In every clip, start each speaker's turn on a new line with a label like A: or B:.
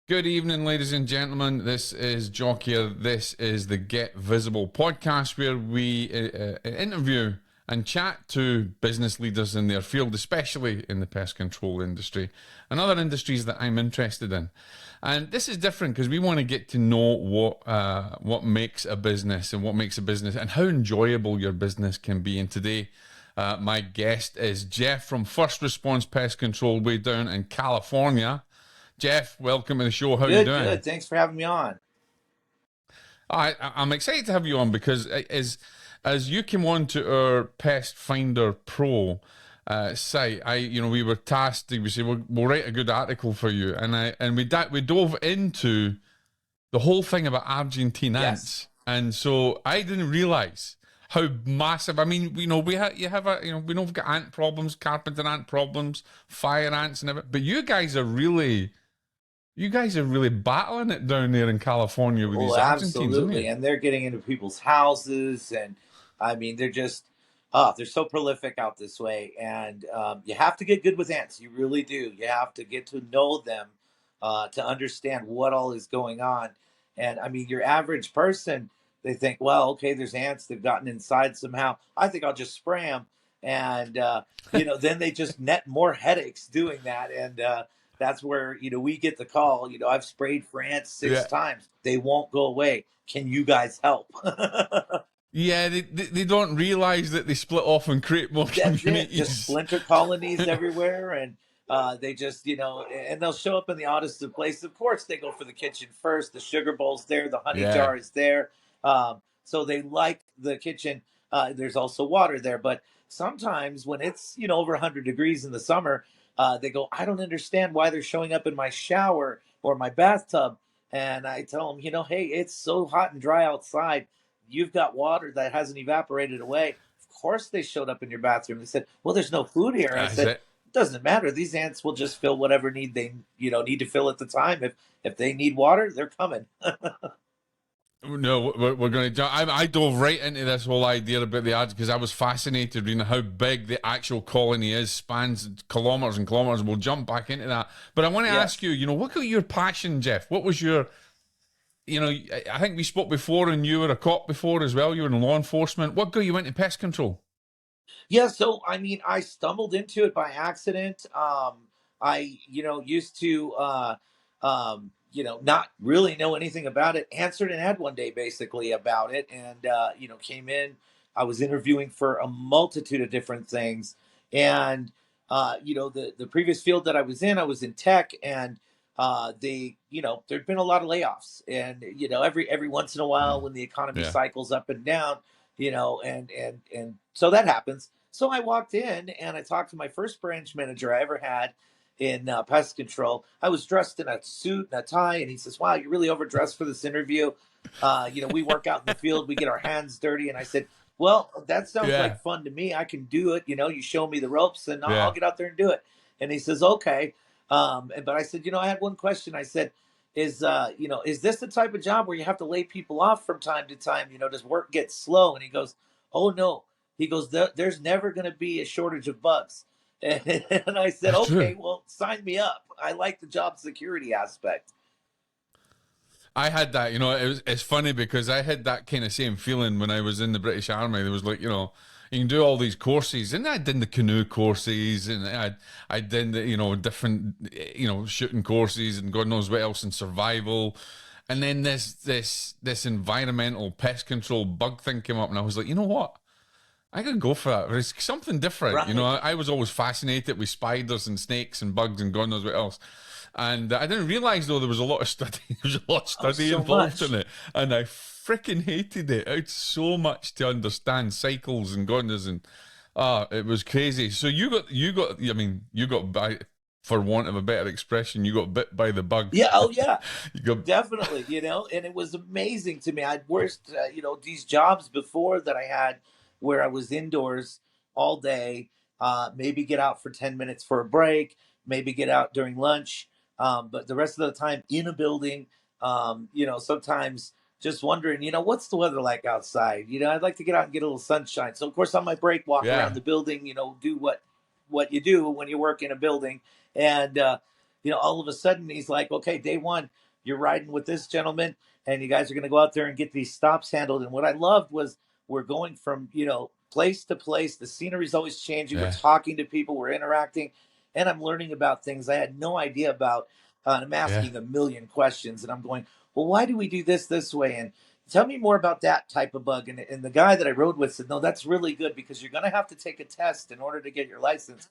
A: Good evening, ladies and gentlemen. This is Jock here. This is the Get Visible podcast where we interview and chat to business leaders in their field, especially in the pest control industry and other industries that I'm interested in. And this is different because we want to get to know what makes a business and what makes a business and how enjoyable your business can be. And today, my guest is Jeff from First Response Pest Control way down in California. Jeff, welcome to the show. How are you doing?
B: Good. Thanks for having me on.
A: I'm excited to have you on because as you came on to our Pest Finder Pro site, we were tasked. We said we'll write a good article for you, and we dove into the whole thing about Argentine ants, and so I didn't realize how massive. I mean, we know we've got ant problems, carpenter ant problems, fire ants, and everything, but you guys are really battling it down there in California with these Argentines,
B: absolutely. And they're getting into people's houses. And I mean, they're so prolific out this way. And you have to get good with ants. You really do. You have to get to know them to understand what all is going on. And I mean, your average person, they think, well, okay, there's ants. They've gotten inside somehow. I think I'll just spray them. And, then they just net more headaches doing that. And, that's where, we get the call. I've sprayed for ants six times. They won't go away. Can you guys help?
A: Yeah, they don't realize that they split off and create more communities.
B: Just splinter colonies everywhere. And they just, and they'll show up in the oddest of places. Of course, they go for the kitchen first. The sugar bowl's there. The honey jar is there. So they like the kitchen. There's also water there. But sometimes when it's, over 100 degrees in the summer, they go, I don't understand why they're showing up in my shower or my bathtub. And I tell them, hey, it's so hot and dry outside. You've got water that hasn't evaporated away. Of course they showed up in your bathroom. They said, well, there's no food here. And I said, it doesn't matter. These ants will just fill whatever need they, need to fill at the time. If they need water, they're coming.
A: No, we're going to. I dove right into this whole idea about the ads because I was fascinated reading how big the actual colony is, spans kilometers and kilometers. We'll jump back into that. But I want to ask you, what got your passion, Jeff? What was your, I think we spoke before and you were a cop before as well. You were in law enforcement. What got you into pest control?
B: Yeah, so I mean, I stumbled into it by accident. I, used to not really know anything about it. Answered an ad one day basically about it and, came in. I was interviewing for a multitude of different things. And, the previous field that I was in tech and there'd been a lot of layoffs. And, every once in a while when the economy cycles up and down, and so that happens. So I walked in and I talked to my first branch manager I ever had in pest control. I was dressed in a suit and a tie, and he says, wow, you're really overdressed for this interview. We work out in the field, we get our hands dirty. And I said, well, that sounds like fun to me. I can do it. You show me the ropes and I'll get out there and do it. And he says, okay. But I said, I had one question. I said, is this the type of job where you have to lay people off from time to time? Does work get slow? And he goes, oh no. He goes, there's never going to be a shortage of bugs. And I said,
A: That's
B: okay,
A: true.
B: well, sign me up. I like the job security aspect.
A: I had that, it's funny because I had that kind of same feeling when I was in the British Army. There was like, you can do all these courses, and I did the canoe courses, and I did the, different, shooting courses, and God knows what else in survival. And then this environmental pest control bug thing came up, and I was like, you know what? I could go for that. It's something different.
B: Right.
A: I was always fascinated with spiders and snakes and bugs and God knows what else. And I didn't realize though there was a lot of study. Involved in it, and I freaking hated it. It's so much to understand cycles and God knows, and it was crazy. So you got by, for want of a better expression, you got bit by the bug.
B: Yeah. Oh yeah. Definitely. And it was amazing to me. I'd worked, these jobs before that I had where I was indoors all day, maybe get out for 10 minutes for a break, maybe get out during lunch. But the rest of the time in a building, sometimes just wondering, what's the weather like outside? I'd like to get out and get a little sunshine. So of course on my break, walk around the building, do what you do when you work in a building. And, all of a sudden he's like, okay, day one, you're riding with this gentleman, and you guys are going to go out there and get these stops handled. And what I loved was we're going from place to place. The scenery's always changing. We're
A: Yeah.
B: talking to people. We're interacting, and I'm learning about things I had no idea about. And I'm
A: Yeah.
B: asking a million questions, and I'm going, well, why do we do this way? And tell me more about that type of bug. And the guy that I rode with said, no, that's really good because you're going to have to take a test in order to get your license.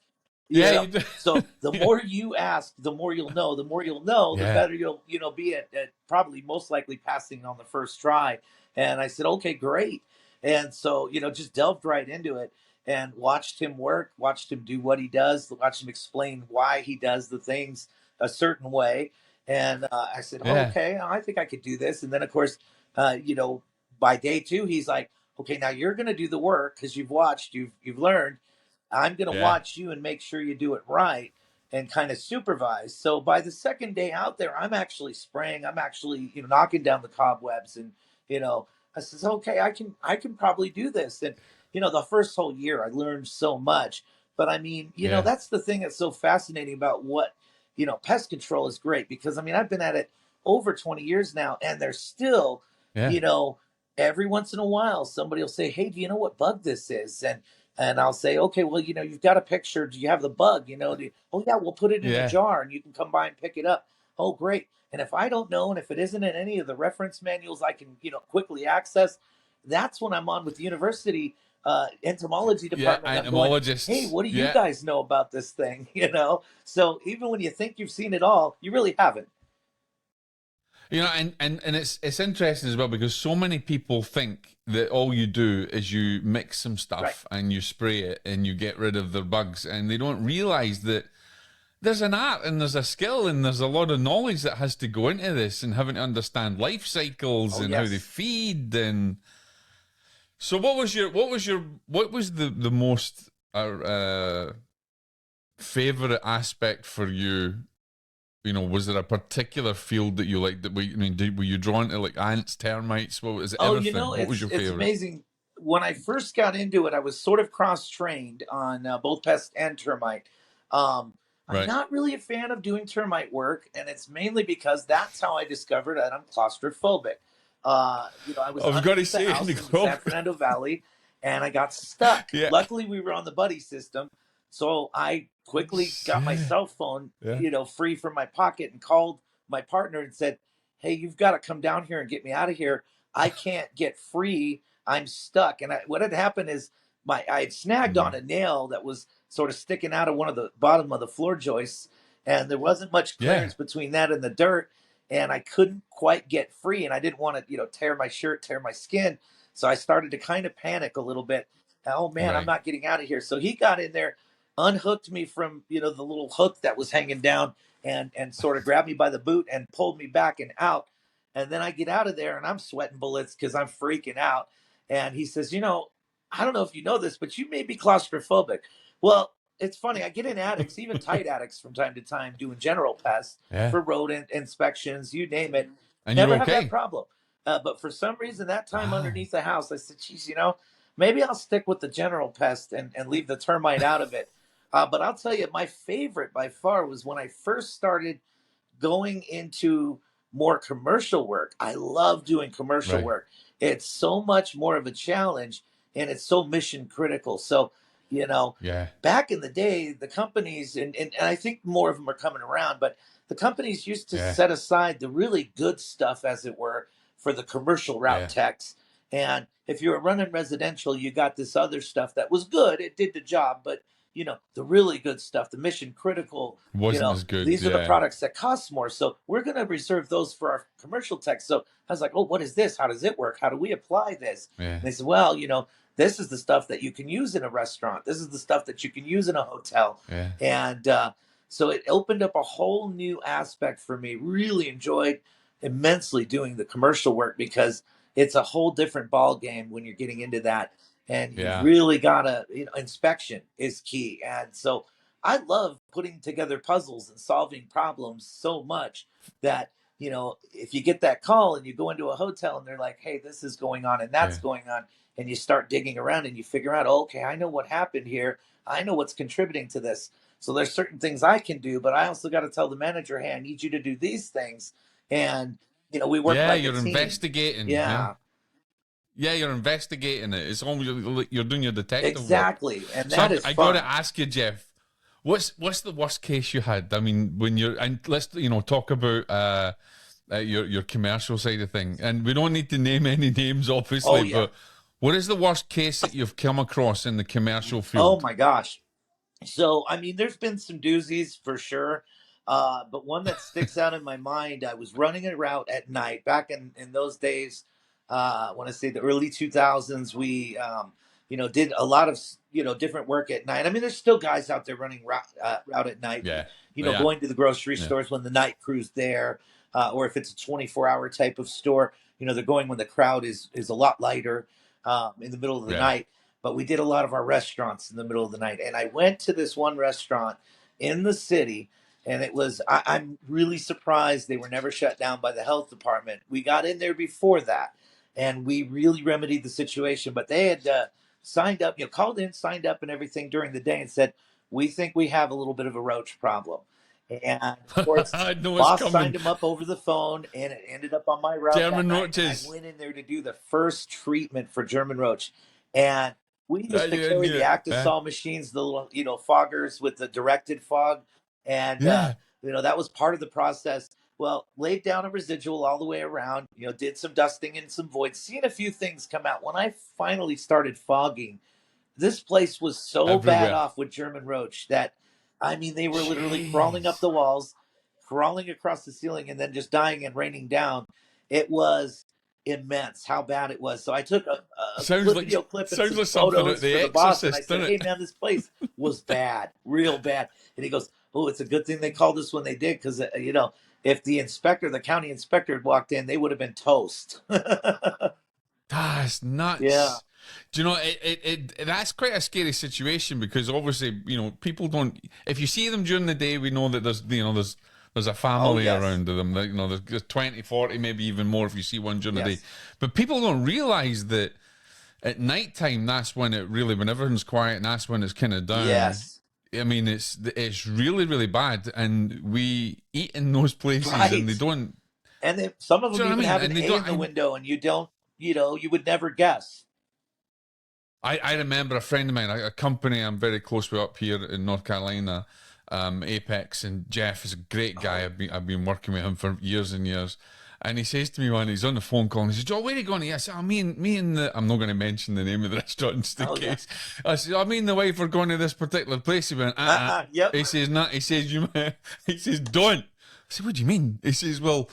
A: Yeah.
B: You know,
A: You do.
B: so the
A: Yeah.
B: more you ask, the more you'll know. The more you'll know, the
A: Yeah.
B: better you'll be at probably most likely passing on the first try. And I said, okay, great. And so just delved right into it and watched him work, watched him do what he does, watched him explain why he does the things a certain way. And I said, oh,
A: Yeah.
B: okay, I think I could do this. And then of course, by day two, he's like, okay, now you're going to do the work because you've watched, you've learned. I'm going to
A: Yeah.
B: watch you and make sure you do it right and kind of supervise. So by the second day out there, I'm actually spraying. I'm actually, knocking down the cobwebs, and you know, I says, okay, I can probably do this. And the first whole year, I learned so much. But I mean,
A: Yeah.
B: that's the thing that's so fascinating about what pest control is great because I mean, I've been at it over 20 years now, and there's still,
A: Yeah.
B: you know, every once in a while, somebody will say, hey, do you know what bug this is? And I'll say, okay, well, you've got a picture. Do you have the bug? Oh yeah, we'll put it in a
A: Yeah.
B: jar and you can come by and pick it up. Oh, great. And if I don't know, and if it isn't in any of the reference manuals I can, quickly access, that's when I'm on with the university entomology
A: Yeah.
B: department. And I'm going, hey,
A: Entomologists.
B: what do you
A: Yeah.
B: guys know about this thing? So even when you think you've seen it all, you really haven't.
A: And it's interesting as well because so many people think that all you do is you mix some
B: Right.
A: stuff and you spray it and you get rid of their bugs, and they don't realize that there's an art and there's a skill and there's a lot of knowledge that has to go into this, and having to understand life cycles
B: Oh,
A: and how they
B: yes.
A: feed. And so what was the most favorite aspect for you? Was there a particular field that you liked? That were you drawn to, like ants, termites? What was it?
B: Oh,
A: Everything? What was your
B: it's
A: favorite?
B: amazing. When I first got into it, I was sort of cross trained on both pest and termite. I'm
A: Right.
B: not really a fan of doing termite work, and it's mainly because that's how I discovered that I'm claustrophobic. I was
A: I was going to
B: underneath the
A: say in the
B: house in the
A: club.
B: San Fernando Valley, and I got stuck.
A: Yeah.
B: Luckily, we were on the buddy system, so I quickly got my
A: Yeah.
B: cell phone,
A: Yeah.
B: free from my pocket, and called my partner and said, "Hey, you've got to come down here and get me out of here. I can't get free. I'm stuck." And what had happened is I had snagged on
A: Mhm.
B: a nail that was sort of sticking out of one of the bottom of the floor joists, and there wasn't much
A: Yeah.
B: clearance between that and the dirt, and I couldn't quite get free, and I didn't want to, tear my shirt, tear my skin, so I started to kind of panic a little bit. Oh man, I'm
A: Right.
B: not getting out of here. So he got in there, unhooked me from the little hook that was hanging down, and sort of grabbed me by the boot and pulled me back and out. And then I get out of there and I'm sweating bullets because I'm freaking out. And he says, I don't know if you know this, but you may be claustrophobic. Well, it's funny. I get in attics, even tight attics from time to time, doing general pests
A: Yeah.
B: for rodent inspections, you name it.
A: And you're
B: Never have that
A: okay.
B: problem. But for some reason, that time
A: Wow.
B: underneath the house, I said, geez, maybe I'll stick with the general pest and leave the termite out of it. But I'll tell you, my favorite by far was when I first started going into more commercial work. I love doing commercial
A: Right.
B: work. It's so much more of a challenge and it's so mission critical. So, you know,
A: Yeah.
B: back in the day, the companies, and I think more of them are coming around, but the companies used to
A: Yeah.
B: set aside the really good stuff, as it were, for the commercial route
A: Yeah.
B: techs. And if you were running residential, you got this other stuff that was good. It did the job, but the really good stuff, the mission critical,
A: Wasn't as good.
B: these are the
A: Yeah.
B: products that cost more. So we're going to reserve those for our commercial tech. So I was like, oh, what is this? How does it work? How do we apply this?
A: Yeah.
B: And they said, well, this is the stuff that you can use in a restaurant. This is the stuff that you can use in a hotel.
A: Yeah.
B: And so it opened up a whole new aspect for me. Really enjoyed immensely doing the commercial work because it's a whole different ball game when you're getting into that. And you've
A: Yeah.
B: really got to, inspection is key. And so I love putting together puzzles and solving problems so much that, if you get that call and you go into a hotel and they're like, hey, this is going on and that's
A: Yeah.
B: going on, and you start digging around and you figure out, oh, okay, I know what happened here. I know what's contributing to this. So there's certain things I can do, but I also got to tell the manager, hey, I need you to do these things. And, we work
A: Yeah,
B: like a
A: you're
B: team.
A: investigating. Yeah.
B: Yeah,
A: Yeah, you're investigating it. It's almost you're doing your detective work.
B: exactly. And
A: So
B: that is
A: I got to
B: fun.
A: ask you, Jeff, what's the worst case you had? I mean, when you're and let's talk about your commercial side of thing, and we don't need to name any names,
B: Oh,
A: obviously,
B: yeah.
A: but what is the worst case that you've come across in the commercial
B: Oh,
A: field?
B: my gosh. So, I mean, there's been some doozies for sure. But one that sticks out in my mind, I was running a route at night back in those days. I want to say the early 2000s, we, did a lot of, different work at night. I mean, there's still guys out there running route at night,
A: Yeah, yeah,
B: going to the grocery
A: yeah,
B: stores when the night crew's there, or if it's a 24-hour type of store, they're going when the crowd is a lot lighter in the middle of the
A: yeah.
B: night. But we did a lot of our restaurants in the middle of the night. And I went to this one restaurant in the city, and I'm really surprised they were never shut down by the health department. We got in there before that, and we really remedied the situation. But they had signed up, called in, signed up, and everything during the day and said, we think we have a little bit of a roach problem. And of course,
A: I know it's
B: boss signed
A: coming.
B: him up over the phone, and it ended up on my route that
A: German
B: night. And I
A: roaches.
B: went in there to do the first treatment for German roach. And we used to
A: I
B: carry
A: knew
B: the
A: it. Yeah,
B: Actisol machines, the little, foggers with the directed fog. And,
A: yeah.
B: that was part of the process. Well, laid down a residual all the way around, did some dusting and some voids, seen a few things come out. When I finally started fogging, this place was so bad
A: Everywhere.
B: off with German roach that, I mean, they were literally crawling up
A: Jeez.
B: the walls, crawling across the ceiling, and then just dying and raining down. It was immense how bad it was. So I took a
A: Sounds like
B: video clip and
A: sounds
B: some
A: like something out
B: photos
A: The
B: for the boss, and I
A: Exorcist,
B: said,
A: doesn't
B: "Hey,
A: it?
B: man, this place was bad, real bad." And he goes, "Oh, it's a good thing they called us when they did, because if the county inspector had walked in, they would have been toast."
A: That's
B: Yeah.
A: nuts. Do you know that's quite a scary situation because obviously, people don't if you see them during the day, we know that there's a
B: Oh,
A: family
B: yes.
A: around them. There's 20, 40, maybe even more if you see one during the day.
B: Yes.
A: But people don't realize that at nighttime that's when when everyone's quiet and that's when it's kind of down.
B: Yes.
A: I mean, it's really, really bad, and we eat in those places, and they
B: Right.
A: don't.
B: And some of
A: Do
B: them
A: you know what
B: even
A: I mean?
B: have an
A: And they
B: A
A: don't.
B: in the window, and you don't, you would never guess.
A: I remember a friend of mine, a company I'm very close with up here in North Carolina, Apex, and Jeff is a great guy. I've been working with him for years and years. And he says to me when he's on the phone call, and he says, "Joe, where are you going?" I said, "Oh, me and the I'm not going to mention the name of the restaurant just in
B: Oh, yeah.
A: case." I said, "Oh, me and the wife are going to this particular place." He went,
B: Yep.
A: He says, "Not." He says, "You." He says, "Don't." I said, "What do you mean?" He says, "Well,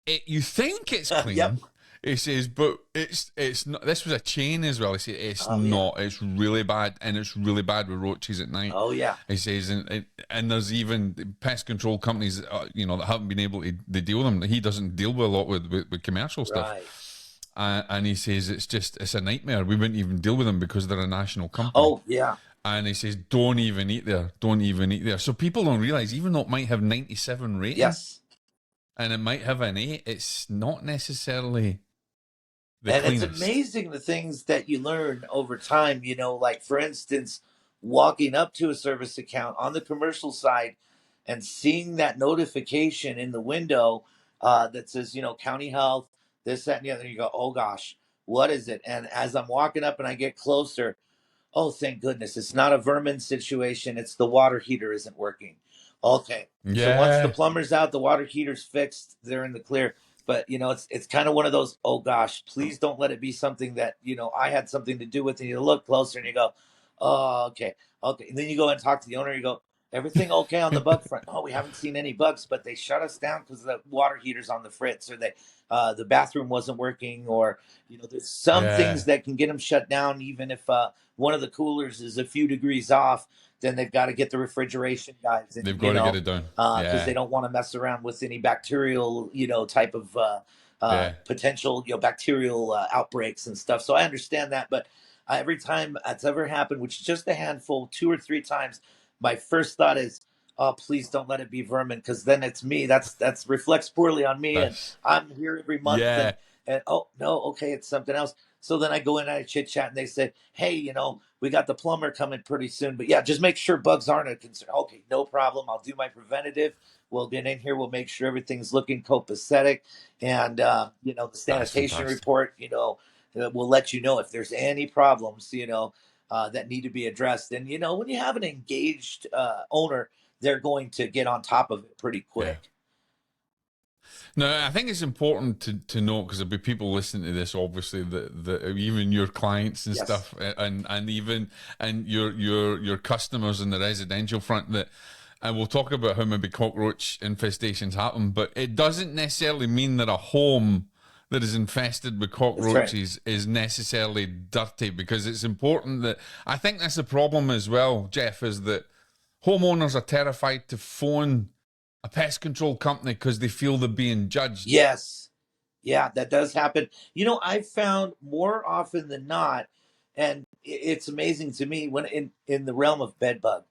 A: you think it's
B: Yep.
A: clean." He says, but it's not. This was a chain as well. He said it's
B: Oh, yeah.
A: not. It's really bad, and it's really bad with roaches at night.
B: Oh, yeah.
A: He says, and there's even pest control companies, that haven't been able to deal with them. He doesn't deal with a lot with commercial stuff,
B: Right.
A: and he says it's a nightmare. We wouldn't even deal with them because they're a national company.
B: Oh, yeah.
A: And he says, don't even eat there. Don't even eat there. So people don't realize, even though it might have 97 rating
B: Yes.
A: and it might have an 8, it's not necessarily the
B: And it's
A: cleanest.
B: amazing the things that you learn over time, like for instance, walking up to a service account on the commercial side and seeing that notification in the window that says, county health, this, that, and the other. You go, oh gosh, what is it? And as I'm walking up and I get closer, oh, thank goodness. It's not a vermin situation. It's the water heater isn't working. Okay. So once the
A: Yeah,
B: plumber's out, the water heater's fixed, they're in the clear. But it's kind of one of those, oh gosh, please don't let it be something that, I had something to do with. And you look closer and you go, oh, okay. Okay. And then you go and talk to the owner, you go, everything okay on the bug front? Oh, we haven't seen any bugs, but they shut us down because the water heater's on the fritz, or the bathroom wasn't working, or there's some things
A: yeah.
B: that can get them shut down, even if one of the coolers is a few degrees off. Then they've got to get the refrigeration guys in,
A: They've got to get it done.
B: because they
A: Yeah,
B: don't want to mess around with any bacterial, type of
A: yeah.
B: potential, bacterial outbreaks and stuff. So I understand that, but every time that's ever happened, which is just a handful, 2 or 3 times, my first thought is, oh, please don't let it be vermin, because then it's me. That's reflects poorly on me, and
A: That's
B: I'm here every month,
A: yeah.
B: and oh no, okay, it's something else. So then I go in and I chit chat, and they said, "Hey, we got the plumber coming pretty soon, but yeah, just make sure bugs aren't a concern." Okay, no problem. I'll do my preventative. We'll get in here. We'll make sure everything's looking copacetic, and the
A: That's
B: sanitation
A: fantastic.
B: report. We'll let you know if there's any problems. That need to be addressed. And when you have an engaged owner, they're going to get on top of it pretty
A: Yeah.
B: quick.
A: No, I think it's important to note, because there'll be people listening to this, obviously, that even your clients and
B: Yes.
A: stuff, and even and your customers in the residential front, that, and we'll talk about how maybe cockroach infestations happen, but it doesn't necessarily mean that a home that is infested with
B: That's right.
A: cockroaches is necessarily dirty, because it's important that, I think that's the problem as well, Jeff, is that homeowners are terrified to phone a pest control company because they feel they're being judged.
B: Yes. Yeah, that does happen. I've found more often than not, and it's amazing to me when in the realm of bed bug,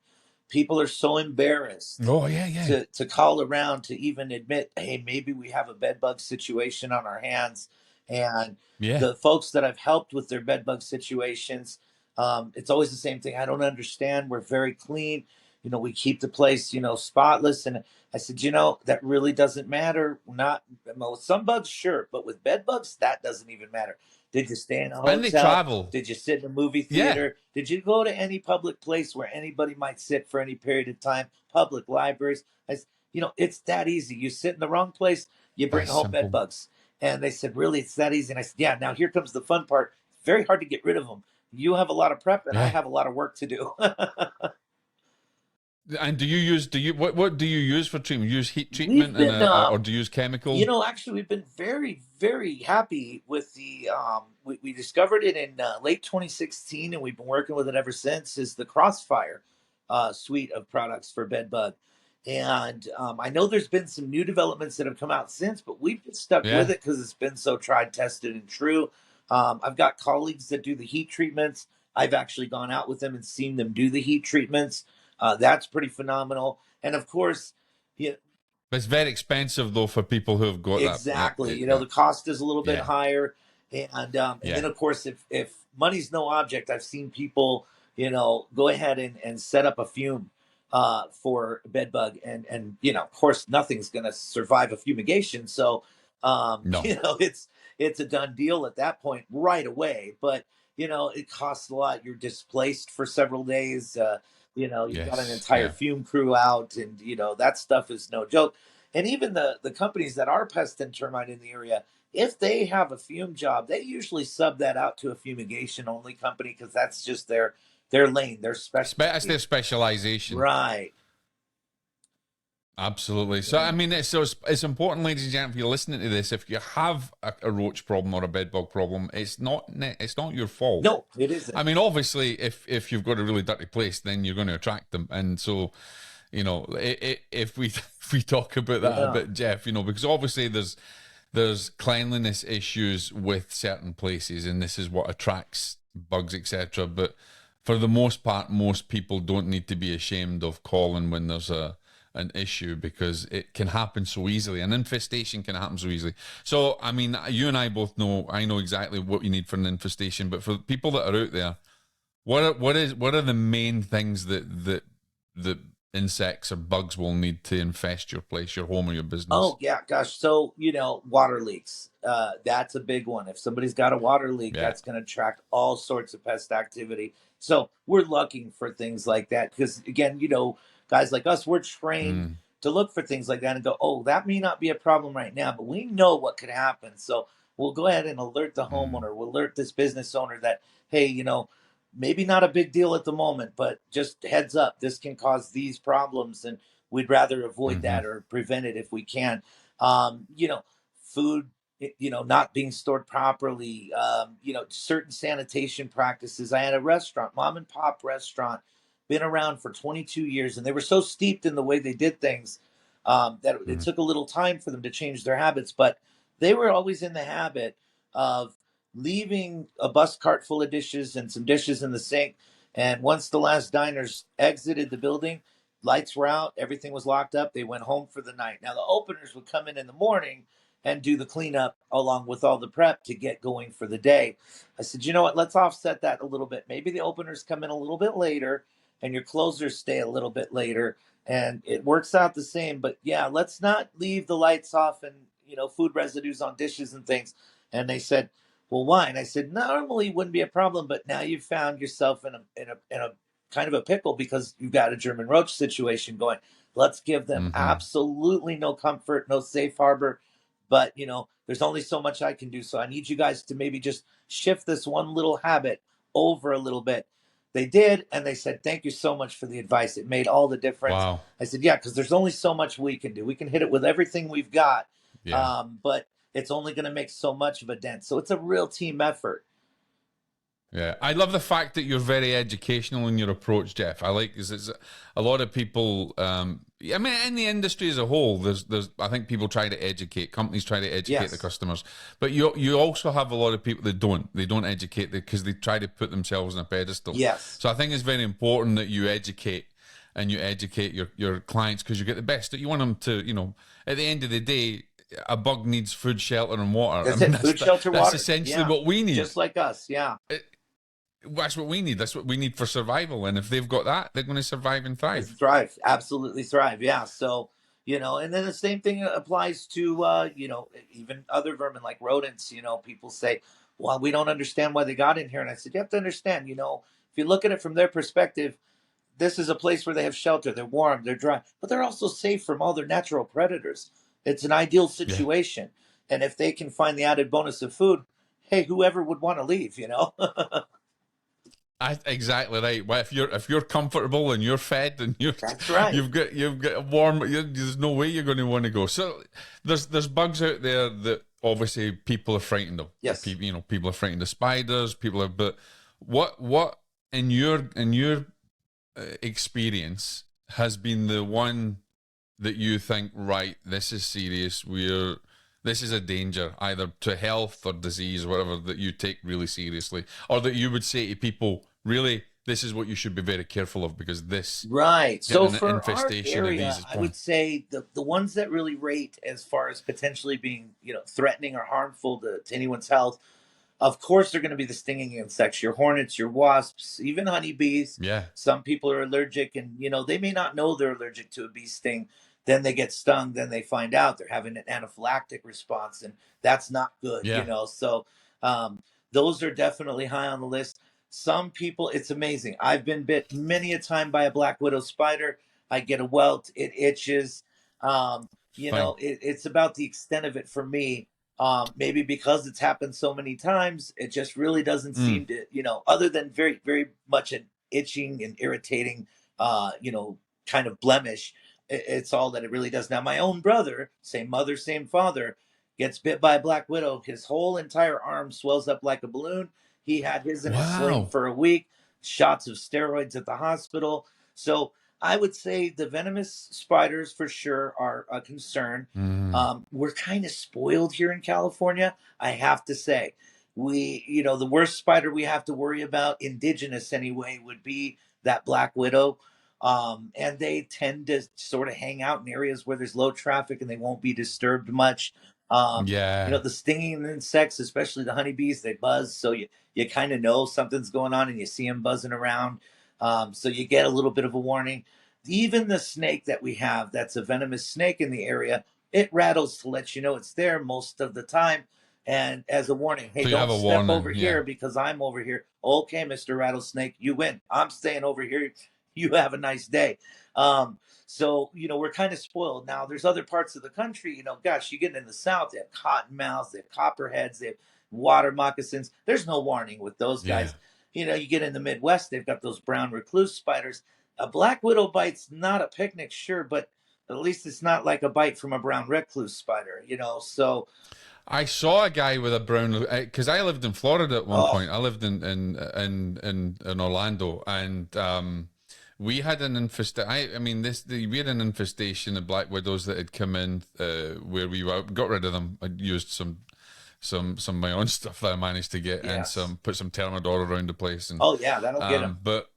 B: people are so embarrassed
A: Oh yeah, yeah,
B: to call around to even admit, hey, maybe we have a bed bug situation on our hands. And
A: yeah.
B: the folks that I've helped with their bed bug situations, it's always the same thing. I don't understand. We're very clean. We keep the place, spotless. And I said, that really doesn't matter. Not well, with some bugs, sure, but with bed bugs, that doesn't even matter. Did you stay in a
A: And they
B: hotel?
A: travel.
B: Did you sit in a movie
A: Yeah,
B: theater? Did you go to any public place where anybody might sit for any period of time? Public libraries? It's that easy. You sit in the wrong place, you bring
A: that's
B: home bed
A: simple.
B: bugs. And they said, really, it's that easy. And I said, yeah, now here comes the fun part. It's very hard to get rid of them. You have a lot of prep, and I
A: Yeah.
B: have a lot of work to do.
A: And what do you use for treatment? You use heat
B: We've
A: treatment, and
B: been
A: or do you use chemical?
B: Actually, we've been very, very happy with the. We discovered it in late 2016, and we've been working with it ever since. Is the Crossfire suite of products for bed bug, and I know there's been some new developments that have come out since, but we've been stuck with
A: Yeah.
B: it because it's been so tried, tested, and true. I've got colleagues that do the heat treatments. I've actually gone out with them and seen them do the heat treatments. That's pretty phenomenal, and of course. Yeah,
A: But it's very expensive though for people who have got that. Yeah,
B: exactly.
A: yeah,
B: The cost is a little bit
A: yeah,
B: higher, and
A: yeah.
B: then of course, if money's no object, I've seen people, go ahead and set up a fume for bed bug, and of course, nothing's going to survive a fumigation. So,
A: No.
B: it's a done deal at that point right away. But it costs a lot. You're displaced for several days. You've got an
A: Yes.
B: entire
A: Yeah.
B: fume crew out, and that stuff is no joke. And even the companies that are pest and termite in the area, if they have a fume job, they usually sub that out to a fumigation only company because that's just their lane, their
A: That's their
B: specialty.
A: specialization.
B: Right.
A: Absolutely. So, I
B: Yeah.
A: mean, it's important, ladies and gentlemen, if you're listening to this, if you have a roach problem or a bedbug problem, it's not your fault.
B: No, it
A: I
B: isn't.
A: mean, obviously, if you've got a really dirty place, then you're going to attract them, and so, if we if we talk about that a
B: Yeah.
A: bit, Jeff, because obviously there's cleanliness issues with certain places, and this is what attracts bugs, etc. But for the most part, most people don't need to be ashamed of calling when there's an issue, because it can happen so easily. An infestation can happen so easily. So, I mean, you and I both know, I know exactly what you need for an infestation, but for people that are out there, what are the main things that insects or bugs will need to infest your place, your home, or your business?
B: Oh yeah, gosh. So water leaks. That's a big one. If somebody's got a water leak,
A: Yeah.
B: that's going to attract all sorts of pest activity. So we're looking for things like that because, again, guys like us, we're trained
A: Mm,
B: to look for things like that and go, oh, that may not be a problem right now, but we know what could happen. So we'll go ahead and alert the
A: mm,
B: homeowner. We'll alert this business owner that, hey, maybe not a big deal at the moment, but just heads up, this can cause these problems, and we'd rather avoid
A: mm-hmm,
B: that or prevent it if we can. Food, not being stored properly. Certain sanitation practices. I had a restaurant, mom and pop restaurant, been around for 22 years, and they were so steeped in the way they did things that it
A: mm,
B: took a little time for them to change their habits. But they were always in the habit of leaving a bus cart full of dishes and some dishes in the sink. And once the last diners exited the building, lights were out, everything was locked up. They went home for the night. Now the openers would come in the morning, and do the cleanup along with all the prep to get going for the day. I said, you know what? Let's offset that a little bit. Maybe the openers come in a little bit later and your closers stay a little bit later, and it works out the same. But yeah, let's not leave the lights off and, food residues on dishes and things. And they said, well, why? And I said, normally wouldn't be a problem, but now you've found yourself in a kind of a pickle because you've got a German roach situation going. Let's give them
A: Mm-hmm.
B: absolutely no comfort, no safe harbor. But there's only so much I can do. So I need you guys to maybe just shift this one little habit over a little bit. They did, and they said, thank you so much for the advice. It made all the difference.
A: Wow.
B: I said, yeah, because there's only so much we can do. We can hit it with everything we've got,
A: Yeah.
B: but it's only going to make so much of a dent. So it's a real team effort.
A: Yeah, I love the fact that you're very educational in your approach, Jeff. I like because it's a lot of people. I mean, in the industry as a whole, there's. I think people try to educate. Companies try to educate the
B: Yes.
A: customers, but you also have a lot of people that don't. They don't educate because they try to put themselves on a pedestal.
B: Yes.
A: So I think it's very important that you educate and you educate your clients because you get the best. That you want them to, at the end of the day, a bug needs food, shelter, and water. I
B: That's
A: mean,
B: it. Food, shelter,
A: that's
B: water.
A: essentially
B: Yeah.
A: what we need.
B: Just like us. Yeah.
A: That's what we need. That's what we need for survival. And if they've got that, they're going to survive and
B: It's
A: thrive.
B: thrive, absolutely thrive. Yeah. So, and then the same thing applies to, even other vermin like rodents. People say, well, we don't understand why they got in here. And I said, you have to understand, if you look at it from their perspective, this is a place where they have shelter. They're warm, they're dry, but they're also safe from all their natural predators. It's an ideal
A: Yeah.
B: situation. And if they can find the added bonus of food, hey, whoever would want to leave?
A: Exactly right. Well, if you're comfortable and you're fed and
B: That's right.
A: you've got a warm, there's no way you're going to want to go. So there's bugs out there that obviously people are frightened of.
B: Yes.
A: People are frightened of spiders. People are, but what in your experience has been the one that you think, right, this is serious. This is a danger either to health or disease or whatever that you take really seriously, or that you would say to people, really, this is what you should be very careful of because this
B: Right. So
A: getting an
B: for our
A: infestation of
B: area,
A: these is
B: I would say the ones that really rate as far as potentially being, threatening or harmful to anyone's health, of course, they're going to be the stinging insects, your hornets, your wasps, even honeybees.
A: yeah,
B: Some people are allergic and, they may not know they're allergic to a bee sting. Then they get stung. Then they find out they're having an anaphylactic response, and that's not good.
A: yeah.
B: So those are definitely high on the list. Some people, it's amazing. I've been bit many a time by a black widow spider. I get a welt, it itches.
A: Fine.
B: It's about the extent of it for me. Maybe because it's happened so many times, it just really doesn't
A: Mm,
B: seem to, other than very, very much an itching and irritating, kind of blemish. It's all that it really does. Now, my own brother, same mother, same father, gets bit by a black widow. His whole entire arm swells up like a balloon. He had his in a sling
A: wow.
B: for a week, shots of steroids at the hospital. So I would say the venomous spiders for sure are a concern.
A: Mm,
B: We're kind of spoiled here in California, I have to say. The worst spider we have to worry about, indigenous anyway, would be that black widow. And they tend to sort of hang out in areas where there's low traffic and they won't be disturbed much.
A: yeah.
B: The stinging insects, especially the honeybees, they buzz. So you kind of know something's going on and you see them buzzing around. So you get a little bit of a warning. Even the snake that we have, that's a venomous snake in the area, it rattles to let you know it's there most of the time. And as a warning, hey,
A: So you have
B: don't
A: a
B: step over
A: warning. Yeah.
B: here because I'm over here. Okay, Mr. Rattlesnake, you win. I'm staying over here. You have a nice day. So, we're kind of spoiled. Now, there's other parts of the country, gosh, you get in the South, they have cottonmouths, they have copperheads, they have water moccasins. There's no warning with those
A: Yeah.
B: guys. You get in the Midwest, they've got those brown recluse spiders. A black widow bite's not a picnic, sure, but at least it's not like a bite from a brown recluse spider. So,
A: I saw a guy with a brown because I lived in Florida at one
B: oh,
A: point. I lived in Orlando, and we had an infestation. I mean, we had an infestation of black widows that had come in where we got rid of them. I used some of my own stuff that I managed to get, and
B: yes.
A: put some Thermador around the place, and
B: Oh, yeah, that'll get them.
A: but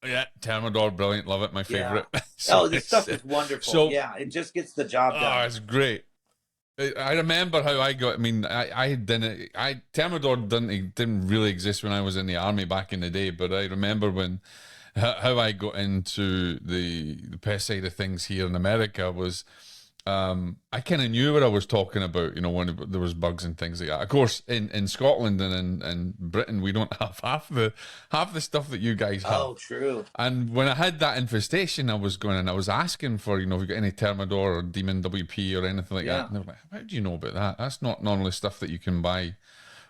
A: yeah, Thermador, brilliant, love it, my
B: Yeah.
A: favorite. So
B: Oh, this
A: it's
B: stuff is wonderful.
A: so
B: Yeah, it just gets the job done.
A: it's great. I remember how I got. I mean, I didn't. Thermidor didn't really exist when I was in the army back in the day. But I remember when how I got into the pest side of things here in America was I kind of knew what I was talking about, when there was bugs and things like that. Of course, in Scotland and in Britain, we don't have half the stuff that you guys have.
B: Oh, true.
A: And when I had that infestation, I was going and I was asking for, if you got any Thermidor or Demon WP or anything like that.
B: Yeah.
A: And they were like, how do you know about that? That's not normally stuff that you can buy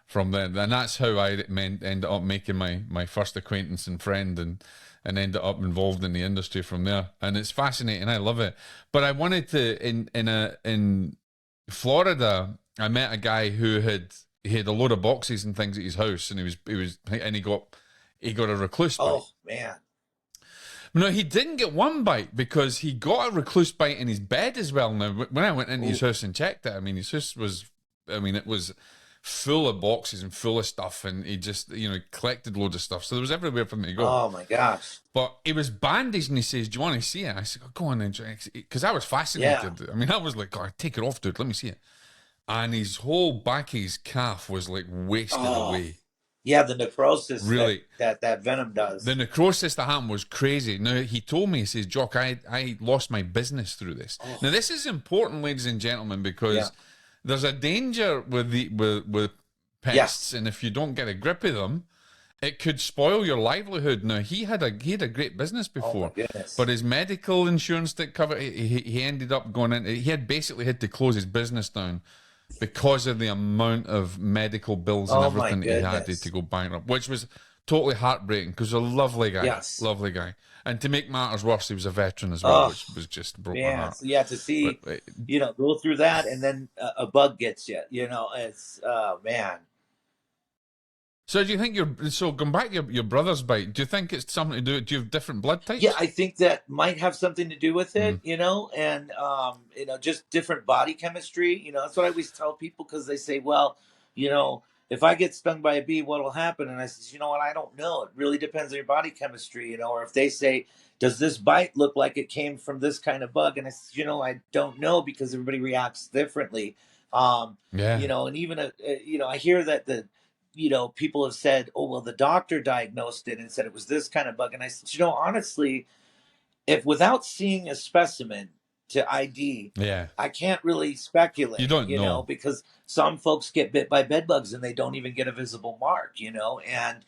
A: from them. And that's how I ended up making my first acquaintance and friend and ended up involved in the industry from there. And it's fascinating. I love it. But I wanted to in Florida, I met a guy who he had a load of boxes and things at his house, and he got a recluse bite.
B: Oh, man.
A: No, he didn't get one bite because he got a recluse bite in his bed as well. Now, when I went into his house and checked it, I mean, his house was, it was full of boxes and full of stuff, and he just, collected loads of stuff. So there was everywhere for me to go.
B: Oh, my gosh.
A: But he was bandaged, and he says, "Do you want to see it?" I said, "Go on then," because I was fascinated.
B: Yeah.
A: I mean, I was like, "Oh, take it off, dude. Let me see it." And his whole back of his calf was like wasted away.
B: Yeah, the necrosis
A: Really,
B: that venom does.
A: the necrosis that happened was crazy. Now, he told me, he says, "Jock, I lost my business through this."
B: Oh.
A: Now, this is important, ladies and gentlemen, because there's a danger with pests, and if you don't get a grip of them, it could spoil your livelihood. Now, he had a great business before, but his medical insurance didn't cover it. He ended up going in. He had basically had to close his business down because of the amount of medical bills and everything that he had to go bankrupt, which was totally heartbreaking because a lovely guy, lovely guy. And to make matters worse, he was a veteran as well, which was just broke my heart.
B: So to see, go through that and then a bug gets you, it's, man.
A: So do you think going back to your brother's bite, do you think it's something to do you have different blood types?
B: Yeah, I think that might have something to do with it, and just different body chemistry. That's what I always tell people because they say, well, if I get stung by a bee, what'll happen? And I said, you know what, I don't know. It really depends on your body chemistry, or if they say, does this bite look like it came from this kind of bug? And I said, I don't know because everybody reacts differently. And even, I hear that people have said, oh, well, the doctor diagnosed it and said it was this kind of bug. And I said, honestly, if without seeing a specimen to ID, I can't really speculate,
A: you don't know,
B: because some folks get bit by bed bugs and they don't even get a visible mark, and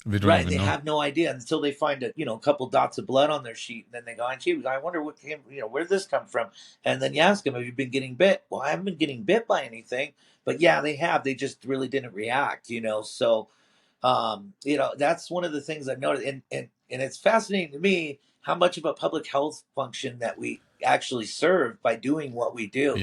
B: they have no idea until they find a couple dots of blood on their sheet, and then they go, gee, I wonder what came, where did this come from? And then you ask them, have you been getting bit? Well, I haven't been getting bit by anything, but yeah, they have. They just really didn't react, so that's one of the things I've noticed, and it's fascinating to me how much of a public health function that we actually serve by doing what we do.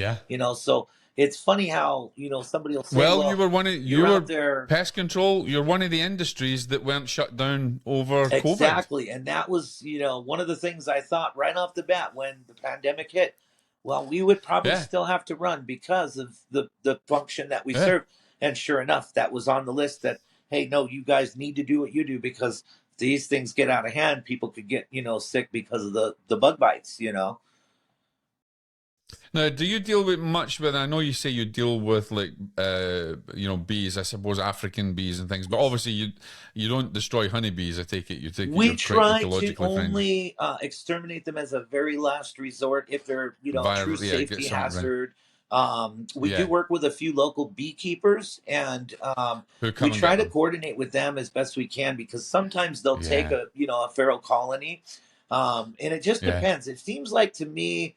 B: So it's funny how somebody will say,
A: well, you were
B: there,
A: pest control. You're one of the industries that weren't shut down over COVID.
B: Exactly, and that was one of the things I thought right off the bat when the pandemic hit. Well, we would probably still have to run because of the function that we serve. And sure enough, that was on the list that, hey, no, you guys need to do what you do because these things get out of hand. People could get, sick because of the bug bites,
A: Now, do you deal with much with, I know you say you deal with bees, I suppose African bees and things, but obviously you don't destroy honeybees, I take it.
B: We try to only exterminate them as a very last resort if they're, a true safety hazard. We do work with a few local beekeepers, and we try to coordinate with them as best we can because sometimes they'll take a feral colony, and it just depends. It seems like to me,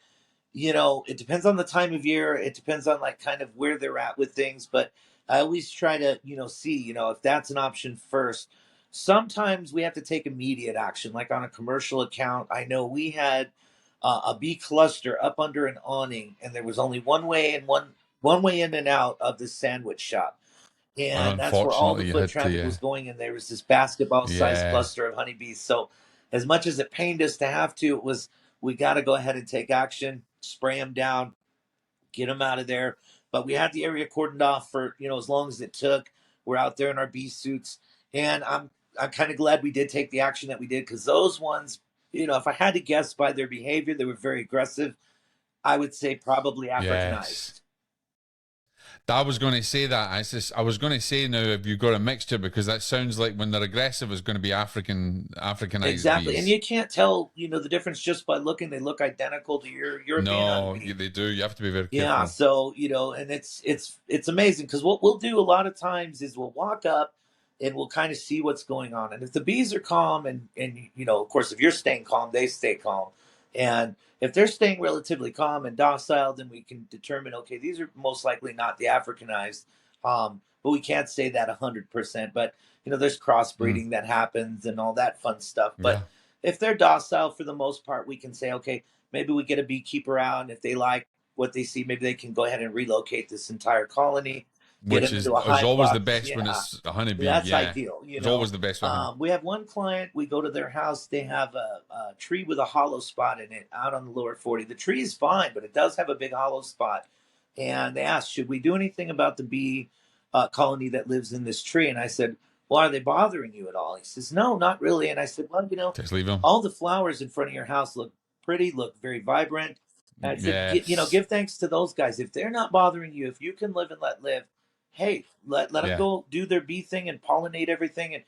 B: it depends on the time of year. It depends on kind of where they're at with things, but I always try to see if that's an option first. Sometimes we have to take immediate action, like on a commercial account. I know we had a bee cluster up under an awning, and there was only one way in and out of the sandwich shop, and that's where all the foot traffic was going. And there was this basketball-sized cluster of honeybees. So, as much as it pained us to have to, we got to go ahead and take action, spray them down, get them out of there. But we had the area cordoned off for as long as it took. We're out there in our bee suits, and I'm kind of glad we did take the action that we did because those ones. If I had to guess by their behavior, they were very aggressive. I would say probably Africanized.
A: I was going to say that. I was going to say now, have you got a mixture? Because that sounds like when they're aggressive, it's going to be Africanized
B: Exactly, and
A: bees.
B: you can't tell, the difference just by looking. They look identical to your European
A: No,
B: honeybee.
A: they do. You have to be very
B: Yeah,
A: careful.
B: so and it's amazing because what we'll do a lot of times is we'll walk up and we'll kind of see what's going on, and if the bees are calm, and of course, if you're staying calm, they stay calm, and if they're staying relatively calm and docile, then we can determine, okay, these are most likely not the Africanized, but we can't say that 100%. But there's
A: Mm,
B: crossbreeding that happens and all that fun stuff. But
A: yeah,
B: if they're docile for the most part, we can say, okay, maybe we get a beekeeper out, and if they like what they see, maybe they can go ahead and relocate this entire colony, get
A: which
B: them into a
A: is
B: hive
A: always the
B: box.
A: best when
B: Yeah,
A: it's a honeybee.
B: that's
A: Yeah,
B: ideal.
A: it's always the best with honey.
B: We have one client. We go to their house. They have a tree with a hollow spot in it out on the lower 40. The tree is fine, but it does have a big hollow spot. And they asked, should we do anything about the bee colony that lives in this tree? And I said, well, are they bothering you at all? He says, no, not really. And I said, well,
A: Just leave them.
B: all the flowers in front of your house look pretty, look very vibrant. And I said,
A: Yes.
B: give thanks to those guys. If they're not bothering you, if you can live and let live, hey, let them
A: Yeah.
B: go do their bee thing and pollinate everything, and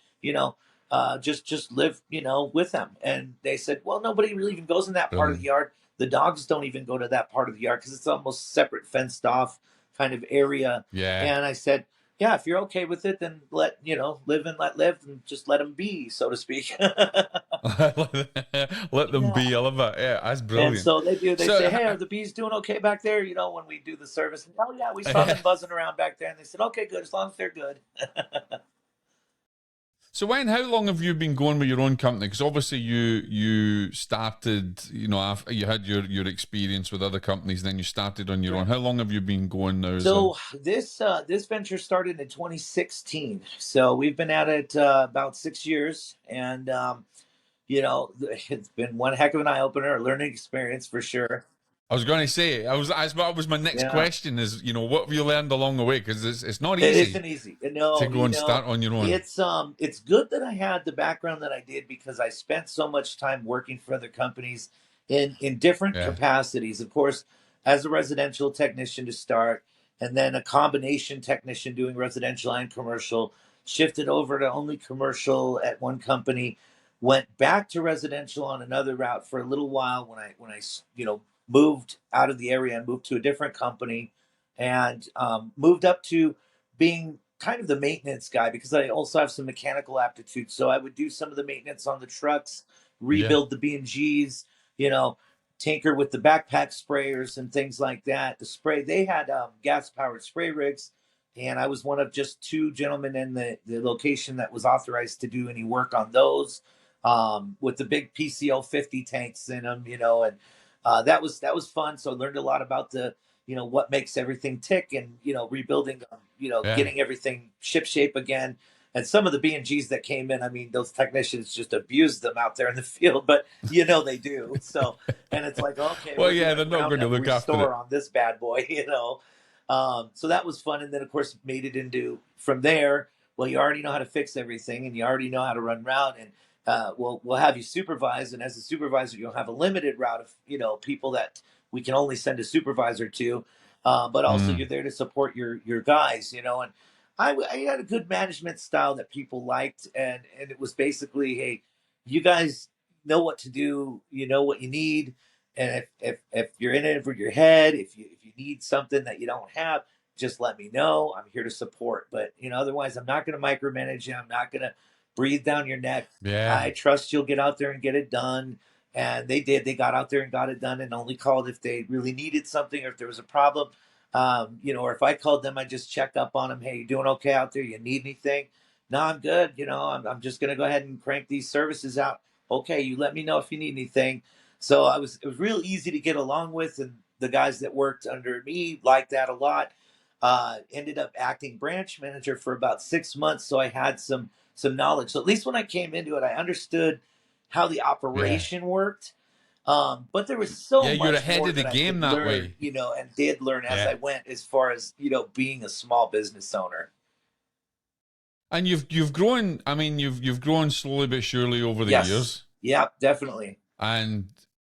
B: just live, with them. And they said, well, nobody really even goes in that part of the
A: Brilliant.
B: yard. The dogs don't even go to that part of the yard because it's almost separate, fenced off kind of area.
A: Yeah.
B: And I said, yeah, if you're okay with it, then live and let live, and just let them be, so to speak.
A: Let them
B: Yeah.
A: be. I love that. Yeah, that's
B: And
A: brilliant.
B: so they do. They say,
A: So,
B: "Hey, are the bees doing okay back there?" When we do the service. And, oh yeah, we saw them buzzing around back there, and they said, "Okay, good, as long as they're good."
A: so how long have you been going with your own company? Because obviously you started, after you had your experience with other companies, then you started on your own.
B: Right.
A: How long have you been going now?
B: So this venture started in 2016. So we've been at it about 6 years, and it's been one heck of an eye opener, a learning experience for sure.
A: I was going to say, that was my next
B: Yeah.
A: question is, what have you learned along the way? Because it's not
B: It
A: easy
B: isn't easy.
A: to
B: No,
A: go and start on your own.
B: it's good that I had the background that I did because I spent so much time working for other companies in different
A: Yeah.
B: capacities. Of course, as a residential technician to start, and then a combination technician doing residential and commercial. Shifted over to only commercial at one company. Went back to residential on another route for a little while when I moved out of the area and moved to a different company, and moved up to being kind of the maintenance guy because I also have some mechanical aptitude. So I would do some of the maintenance on the trucks,
A: Yeah.
B: rebuild the B&Gs, you know, tinker with the backpack sprayers and things like that. The spray, they had gas powered spray rigs. And I was one of just two gentlemen in the location that was authorized to do any work on those, with the big PCL 50 tanks in them, and that was fun. So I learned a lot about the what makes everything tick, and rebuilding,
A: Yeah.
B: getting everything ship shape again. And some of the B&Gs that came in, I mean, those technicians just abused them out there in the field, but they do. So, and it's like, okay,
A: Well,
B: we're
A: yeah,
B: doing
A: they're
B: a
A: not
B: ground
A: going to
B: up
A: look after
B: restore
A: it.
B: on this bad boy. So that was fun. And then of course made it into from there. Well, you already know how to fix everything, and you already know how to run route, and we'll have you supervise. And as a supervisor, you'll have a limited route of people that we can only send a supervisor to, but also
A: Mm,
B: you're there to support your guys. And I had a good management style that people liked, and it was basically, hey, you guys know what to do, you know what you need, and if you're in it over your head, if you need something that you don't have, just let me know. I'm here to support. But otherwise, I'm not going to micromanage you. I'm not going to breathe down your neck.
A: yeah.
B: I trust you'll get out there and get it done. And they did. They got out there and got it done, and only called if they really needed something or if there was a problem. Or if I called them, I just check up on them. Hey, you doing okay out there? You need anything? No, I'm good. I'm just going to go ahead and crank these services out. Okay, you let me know if you need anything. So it was real easy to get along with, and the guys that worked under me liked that a lot. Ended up acting branch manager for about 6 months, so I had some knowledge. So at least when I came into it, I understood how the
A: Yeah.
B: operation worked. But there was so
A: Yeah, you're
B: much
A: ahead
B: more
A: of the
B: that I could
A: game that
B: learn,
A: way.
B: and did learn as
A: Yeah.
B: I went, as far as being a small business owner.
A: And you've grown. I mean, you've grown slowly but surely over the
B: Yes,
A: years,
B: yeah, definitely.
A: and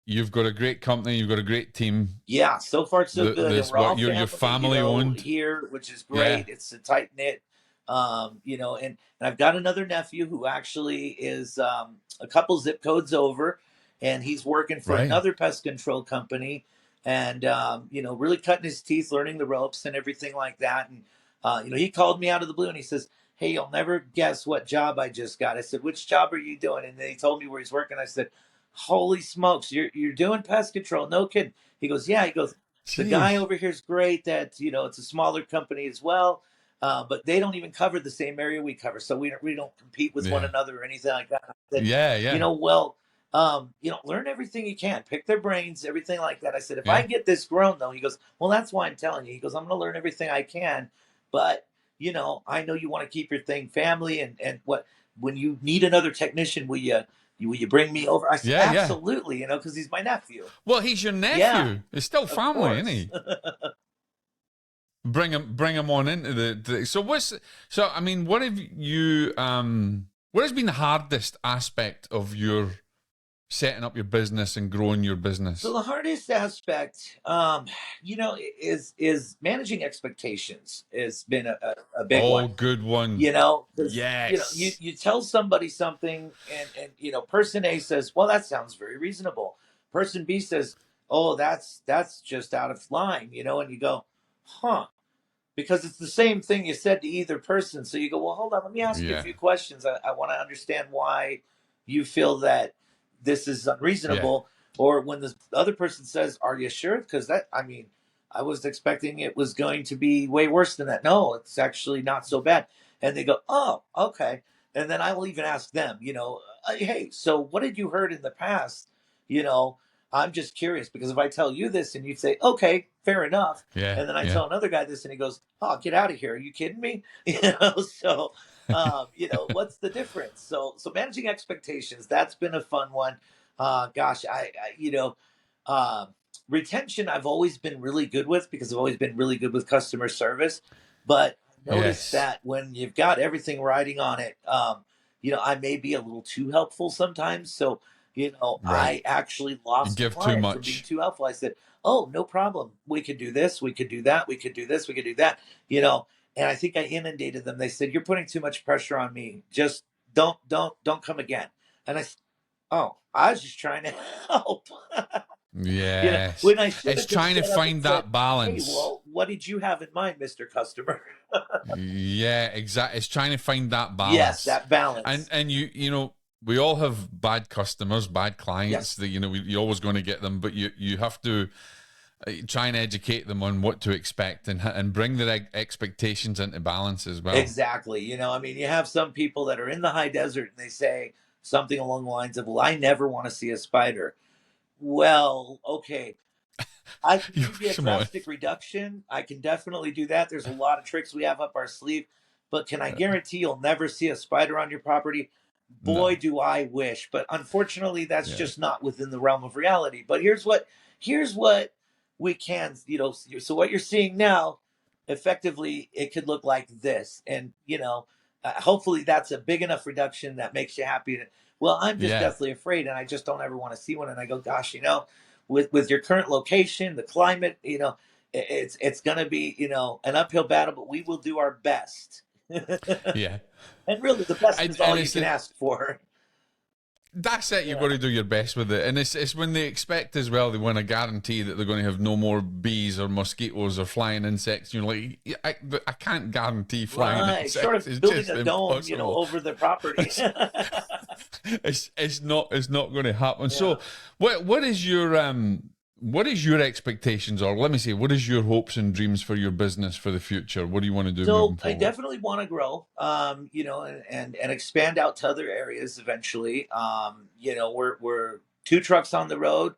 A: you've got a great company, you've got a great team.
B: Yeah, so far so good, and
A: This
B: we're all
A: what your
B: family,
A: family owned.
B: here, which is
A: Yeah.
B: great. It's a tight knit, and I've got another nephew who actually is a couple zip codes over, and he's working for
A: Right.
B: another pest control company, and really cutting his teeth, learning the ropes and everything like that. And he called me out of the blue and he says, "Hey, you'll never guess what job I just got." I said, "Which job are you doing?" And then he told me where he's working. I said, "Holy smokes, you're doing pest control? No kidding." He goes, "Yeah." He goes, "The guy
A: Jeez.
B: over here is great. That it's a smaller company as well, but they don't even cover the same area we cover, so we don't compete with one
A: Yeah.
B: another or anything like that." I said,
A: Yeah. Yeah.
B: Well, learn everything you can, pick their brains, everything like that. I said, if I
A: Yeah.
B: get this grown though," he goes, "Well, that's why I'm telling you." He goes, "I'm going to learn everything I can, but I know you want to keep your thing family, and what when you need another technician, will you bring me over?" I said,
A: Yeah. Yeah.
B: "Absolutely," because he's my nephew.
A: Well, he's your
B: Yeah,
A: nephew. It's still
B: of
A: family, isn't
B: course.
A: he? Bring him on into so so I mean, what have you what has been the hardest aspect of your setting up your business and growing your
B: So
A: business?
B: the hardest aspect, is managing expectations. Has been a big one.
A: Oh, good one.
B: Because you
A: Yes.
B: you tell somebody something, and person A says, "Well, that sounds very reasonable." Person B says, "Oh, that's just out of line," and you go, "Huh." Because it's the same thing you said to either person. So you go, well, hold on, let me ask you a
A: Yeah.
B: few questions. I want to understand why you feel that this is
A: Yeah.
B: unreasonable. Or when the other person says, "Are you sure?" Because I was expecting it was going to be way worse than that. No, it's actually not so bad. And they go, "Oh, okay." And then I will even ask them, "Hey, so what did you heard in the past?" You know, I'm just curious because if I tell you this and you say, "Okay, fair enough,"
A: Yeah.
B: and then I
A: Yeah.
B: tell another guy this, and he goes, "Oh, get out of here! Are you kidding me?" So, what's the difference? So managing expectations, that's been a fun one. Gosh, uh, retention, I've always been really good with because I've always been really good with customer service. But I noticed
A: Yes.
B: that when you've got everything riding on it, I may be a little too helpful sometimes. So,
A: Right.
B: I actually
A: You
B: lost a
A: give too
B: client from being
A: much.
B: too helpful. I said, "Oh, no problem. We could do this. We could do that. We could do this. We could do that." You know, and I think I inundated them. They said, "You're putting too much pressure on me. Just don't come again." And "Oh, I was just trying to help."
A: Yes.
B: When I should
A: It's
B: have just
A: trying to
B: shut up and
A: find
B: said,
A: that
B: "Hey,
A: balance.
B: well, what did you have in mind, Mr. Customer?"
A: Yeah, exactly. It's trying to find that
B: Yes,
A: balance.
B: that balance.
A: And we all have bad customers, bad clients
B: Yes,
A: that you're always going to get them, but you have to try and educate them on what to expect and bring their expectations into balance as well.
B: exactly. You have some people that are in the high desert and they say something along the lines of, "Well, I never want to see a spider." Well, okay, I can give you a
A: Come on.
B: drastic reduction. I can definitely do that. There's a lot of tricks we have up our sleeve, but can I guarantee you'll never see a spider on your property? Boy,
A: No.
B: do I wish. But unfortunately, that's
A: Yeah.
B: just not within the realm of reality. But here's what we can, so what you're seeing now, effectively, it could look like this. And, hopefully that's a big enough reduction that makes you happy. Well, I'm just
A: Yeah.
B: deathly afraid and I just don't ever want to see one. And I go, gosh, with your current location, the climate, it's going to be, an uphill battle, but we will do our best.
A: Yeah.
B: And really, the best is all
A: And
B: you can ask for.
A: that's it. You've got
B: Yeah.
A: to do your best with it, and it's when they expect as well. They want a guarantee that they're going to have no more bees or mosquitoes or flying insects. You're like, "Yeah, I can't guarantee flying
B: Right. Short
A: insects.
B: of
A: It's
B: building
A: just
B: a dome,
A: impossible.
B: over the property.
A: It's not going to happen.
B: Yeah.
A: So, what is your expectations, or let me say, what is your hopes and dreams for your business for the future? What do you want to do
B: So
A: moving
B: I
A: forward?
B: definitely want to grow, and expand out to other areas eventually. We're two trucks on the road.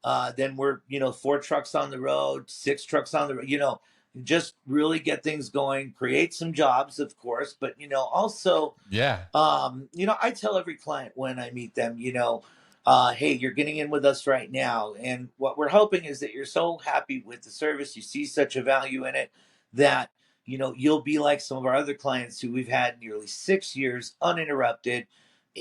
B: Then we're, four trucks on the road, six trucks on the road, just really get things going, create some jobs, of course, but, also,
A: Yeah,
B: I tell every client when I meet them, "Hey, you're getting in with us right now. And what we're hoping is that you're so happy with the service, you see such a value in it that, you'll be like some of our other clients who we've had nearly 6 years uninterrupted.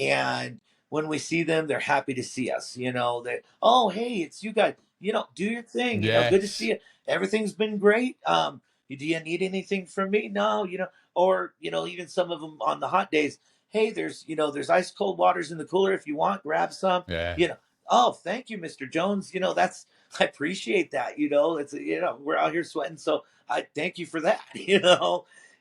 B: And when we see them, they're happy to see us. They, oh, hey, it's you guys. Do your thing. Good to see
A: Yes.
B: you. Everything's been great. Do you need anything from me? No, or even some of them on the hot days. Hey, there's ice cold waters in the cooler if you want. Grab some.
A: Yeah.
B: You know, oh, thank you, Mr. Jones. That's I appreciate that. It's we're out here sweating, so I thank you for that.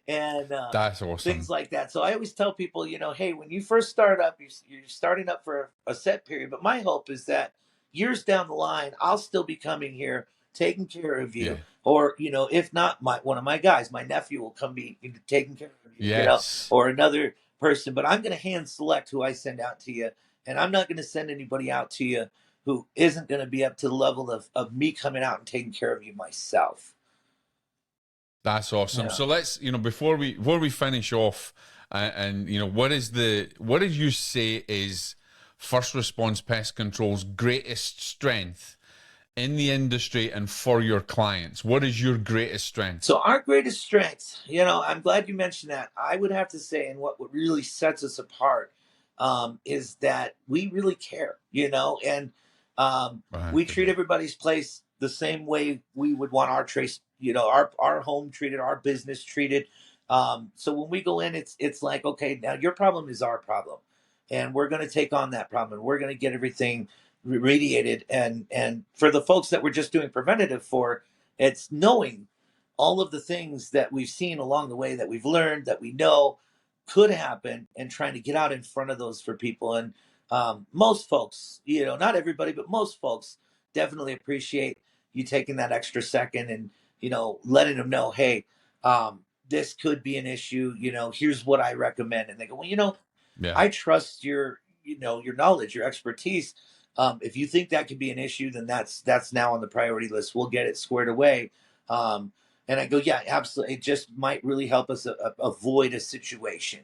B: And
A: That's
B: things
A: awesome.
B: like that. So I always tell people, hey, when you first start up, you're starting up for a set period. But my hope is that years down the line, I'll still be coming here, taking care of you,
A: Yeah.
B: or if not, one of my guys, my nephew, will come be taking care of you,
A: Yes.
B: or another person. But I'm going to hand select who I send out to you, and I'm not going to send anybody out to you who isn't going to be up to the level of me coming out and taking care of you myself.
A: That's awesome.
B: Yeah.
A: So let's, before we finish off, and what did you say is First Response Pest Control's greatest strength in the industry and for your clients? What is your greatest strength?
B: So our greatest strength, I'm glad you mentioned that. I would have to say, and what really sets us apart, is that we really care, and we treat
A: Okay.
B: everybody's place the same way we would want our trace, our home treated, our business treated. So when we go in, it's like, okay, now your problem is our problem, and we're going to take on that problem, and we're going to get everything radiated. And for the folks that we're just doing preventative for, it's knowing all of the things that we've seen along the way, that we've learned, that we know could happen, and trying to get out in front of those for people. And most folks, not everybody, but most folks definitely appreciate you taking that extra second and, letting them know, hey, this could be an issue. Here's what I recommend. And they go, well,
A: Yeah.
B: I trust your knowledge, your expertise. If you think that could be an issue, then that's now on the priority list. We'll get it squared away. And I go, yeah, absolutely. It just might really help us avoid a situation.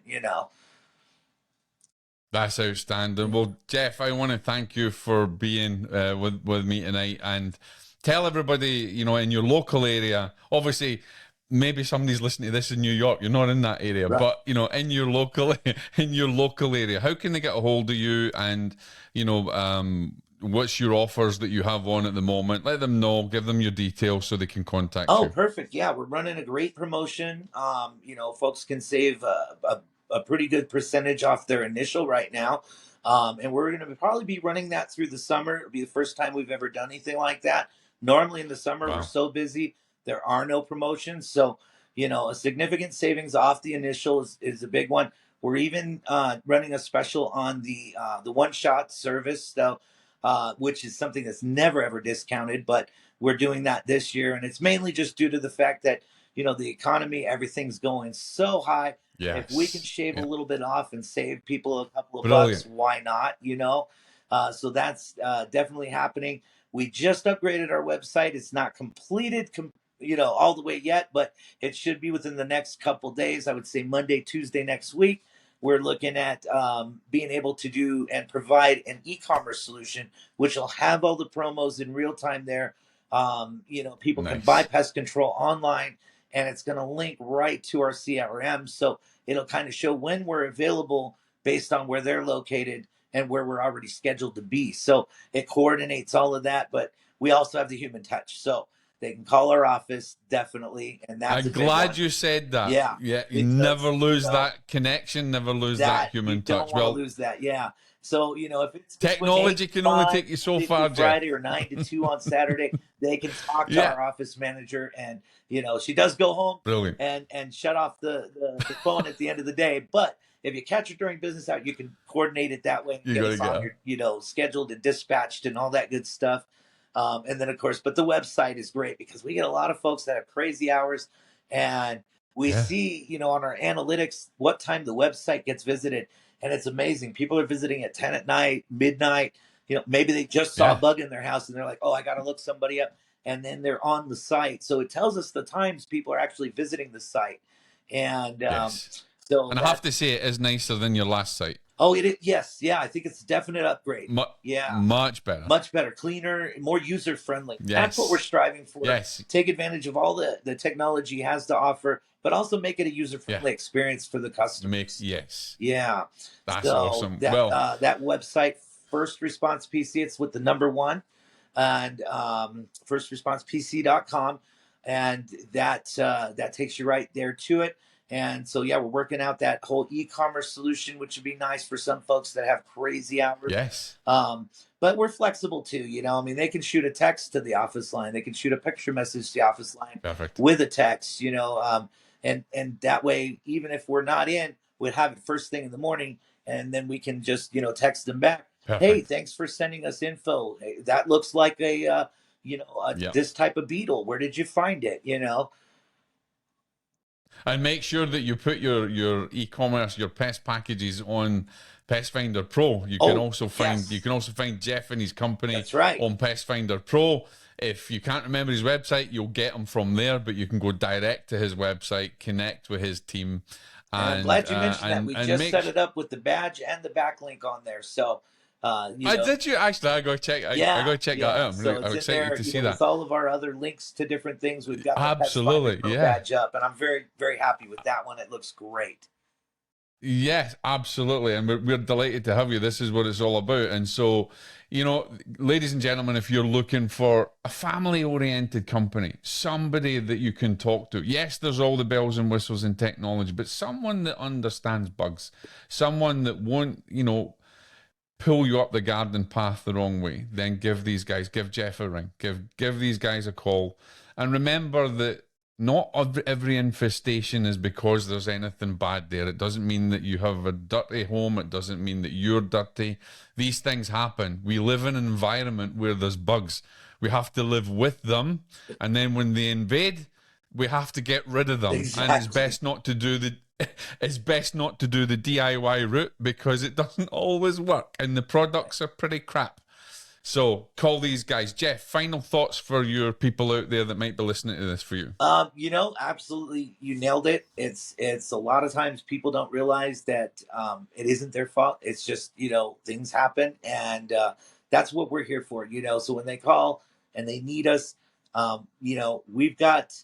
A: That's outstanding. Well, Jeff, I want to thank you for being with me tonight, and tell everybody, in your local area. Obviously, maybe somebody's listening to this in New York. You're not in that area,
B: Right.
A: but in your local in your local area, how can they get a hold of you? And what's your offers that you have on at the moment? Let them know. Give them your details so they can contact
B: Oh,
A: you.
B: perfect. Yeah, we're running a great promotion. Folks can save a pretty good percentage off their initial right now. And we're going to probably be running that through the summer. It'll be the first time we've ever done anything like that. Normally in the summer, we're
A: Wow.
B: so busy, there are no promotions. So, a significant savings off the initial is a big one. We're even running a special on the one shot service, though, which is something that's never ever discounted. But we're doing that this year, and it's mainly just due to the fact that the economy, everything's going so high. If we can
A: Yes.
B: shave a
A: Yeah.
B: little bit off and save people a couple of bucks,
A: Brilliant.
B: why not? So that's definitely happening. We just upgraded our website. It's not completed, all the way yet, but it should be within the next couple days. I would say Monday, Tuesday next week. We're looking at being able to do and provide an e-commerce solution, which will have all the promos in real time there. People can buy
A: Nice.
B: pest control online, and it's going to link right to our CRM. So it'll kind of show when we're available based on where they're located and where we're already scheduled to be. So it coordinates all of that, but we also have the human touch. So they can call our office, definitely. And that's
A: I'm
B: a big
A: glad
B: one.
A: you said that.
B: Yeah,
A: Yeah, you never
B: because,
A: lose that connection, never lose that
B: that you
A: human
B: don't
A: touch.
B: want to
A: Well,
B: lose that. Yeah. So, if it's between 8
A: technology
B: and
A: can only
B: 5,
A: take you so
B: Monday through
A: far, Jeff.
B: Friday, or 9 to 2 on Saturday, they can talk to
A: Yeah,
B: our office manager. And, she does go home
A: brilliant.
B: and shut off the phone at the end of the day. But if you catch her during business hours, you can coordinate it that way and
A: You
B: get
A: got to
B: us on
A: go.
B: your, scheduled and dispatched and all that good stuff. And then, of course, but the website is great because we get a lot of folks that have crazy hours, and we
A: Yeah,
B: see, on our analytics what time the website gets visited. And it's amazing. People are visiting at 10 at night, midnight. Maybe they just saw a
A: yeah,
B: bug in their house and they're like, oh, I got to look somebody up. And then they're on the site. So it tells us the times people are actually visiting the site. And
A: yes.
B: so
A: And I have
B: that,
A: to say, it is nicer than your last site.
B: Oh, it is. Yes. Yeah. I think it's a definite upgrade.
A: Mu
B: Yeah.
A: Much better.
B: Much better, cleaner, more user friendly. That's what we're
A: Yes.
B: striving for.
A: Yes.
B: Take advantage of all the technology has to offer, but also make it a user
A: Yeah.
B: friendly experience for the customers.
A: Yes.
B: Yeah.
A: That's
B: So
A: awesome.
B: that
A: Well,
B: that website, First Response PC, it's with the number one, and firstresponsepc.com, and that takes you right there to it. And so yeah, we're working out that whole e-commerce solution, which would be nice for some folks that have crazy hours.
A: yes.
B: Um, but we're flexible too, you know. I mean, they can shoot a text to the office line, they can shoot a picture message to the office line
A: Perfect.
B: with a text, you know, and that way, even if we're not in, we'd have it first thing in the morning, and then we can just, you know, text them back. Hey,
A: Perfect.
B: thanks for sending us info. Hey, that looks like a, you know,
A: Yeah.
B: this type of beetle. Where did you find it? You know.
A: And make sure that you put your e-commerce, your pest packages on Pest Finder Pro. You can also find Jeff and his company
B: That's right.
A: on Pest Finder Pro. If you can't remember his website, you'll get him from there, but you can go direct to his website, connect with his team.
B: And I'm glad you mentioned that. We just set it up with the badge and the backlink on there. So, you know,
A: did you actually? I go check. I go check that out.
B: So
A: I'm
B: it's in
A: excited
B: there,
A: to
B: you
A: see
B: know,
A: that.
B: with all of our other links to different things. We've got the Pest Finder
A: Absolutely,
B: Pro
A: yeah.
B: badge up, and I'm very, very happy with that one. It looks great.
A: Yes, absolutely. And we're delighted to have you. This is what it's all about. And so, you know, ladies and gentlemen, if you're looking for a family oriented company, somebody that you can talk to, yes, there's all the bells and whistles and technology, but someone that understands bugs, someone that won't, you know, pull you up the garden path the wrong way, then give Jeff a ring, give these guys a call. And remember that not every infestation is because there's anything bad there. It doesn't mean that you have a dirty home. It doesn't mean that you're dirty. These things happen. We live in an environment where there's bugs. We have to live with them. And then when they invade, we have to get rid of them.
B: Exactly.
A: And it's best not to do the DIY route because it doesn't always work and the products are pretty crap. So call these guys. Jeff, final thoughts for your people out there that might be listening to this for you.
B: You know, absolutely, you nailed it. It's a lot of times people don't realize that it isn't their fault. It's just, you know, things happen, and that's what we're here for. You know, so when they call and they need us, you know, we've got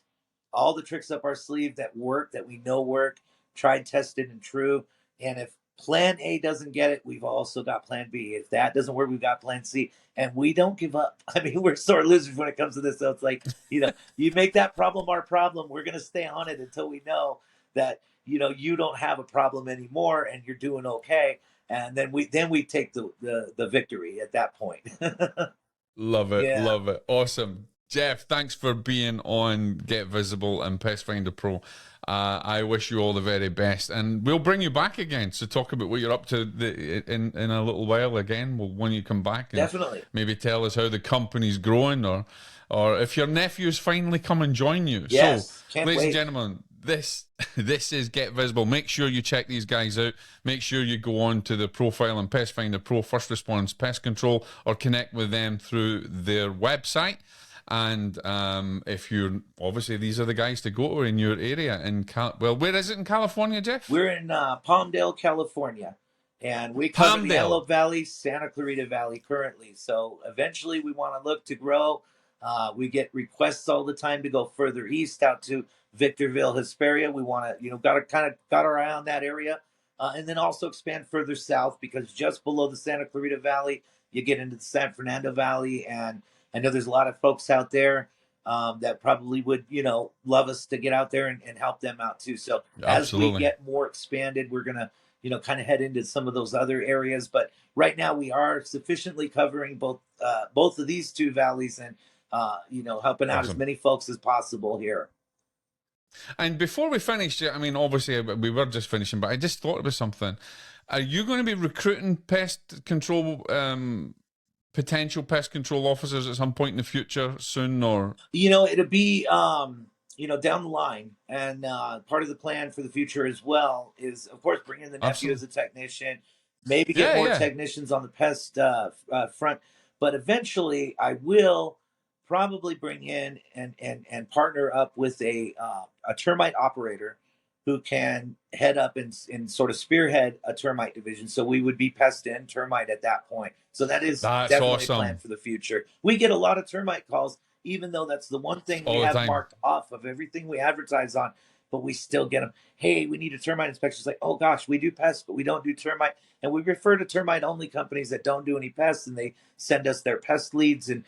B: all the tricks up our sleeve that work, that we know work, tried, tested, and true. And if plan A doesn't get it, we've also got plan B. If that doesn't work, we've got plan C. And we don't give up. I mean, we're sore losers when it comes to this. So it's like, you know, you make that problem our problem. We're going to stay on it until we know that, you know, you don't have a problem anymore and you're doing okay. And then we take the victory at that point.
A: Love it.
B: Yeah.
A: Love it. Awesome. Jeff, thanks for being on Get Visible and Pest Finder Pro. I wish you all the very best, and we'll bring you back again to talk about what you're up to in a little while again. When you come back, and
B: definitely
A: maybe tell us how the company's growing, or if your nephews finally come and join you.
B: Yes,
A: so, ladies and gentlemen, this is Get Visible. Make sure you check these guys out. Make sure you go on to the profile on Pest Finder Pro, First Response Pest Control, or connect with them through their website. And if you're obviously, these are the guys to go to in your area. Where is it in California, Jeff?
B: We're in Palmdale, California, and we cover the Antelope Valley, Santa Clarita Valley currently. So eventually, we want to look to grow. We get requests all the time to go further east, out to Victorville, Hesperia. We want to, you know, got our eye on that area, and then also expand further south, because just below the Santa Clarita Valley, you get into the San Fernando Valley, and I know there's a lot of folks out there that probably would, you know, love us to get out there and help them out too. So
A: Absolutely.
B: As we get more expanded, we're gonna, you know, kind of head into some of those other areas. But right now, we are sufficiently covering both of these two valleys, and you know, helping out as many folks as possible here.
A: And before we finish, I mean, obviously we were just finishing, but I just thought about something. Are you going to be recruiting pest control? Potential pest control officers at some point in the future soon, or
B: you know, it'll be you know, down the line. And part of the plan for the future as well is, of course, bringing the nephew as a technician, maybe get more technicians on the pest front. But eventually, I will probably bring in and partner up with a termite operator who can head up and sort of spearhead a termite division. So we would be pest and termite at that point. So that is
A: That's
B: definitely a
A: awesome.
B: plan for the future. We get a lot of termite calls, even though that's the one thing we
A: All the
B: have
A: time.
B: marked off of everything we advertise on, but we still get them. Hey, we need a termite inspection. It's like, oh gosh, we do pests, but we don't do termite. And we refer to termite only companies that don't do any pests, and they send us their pest leads. And,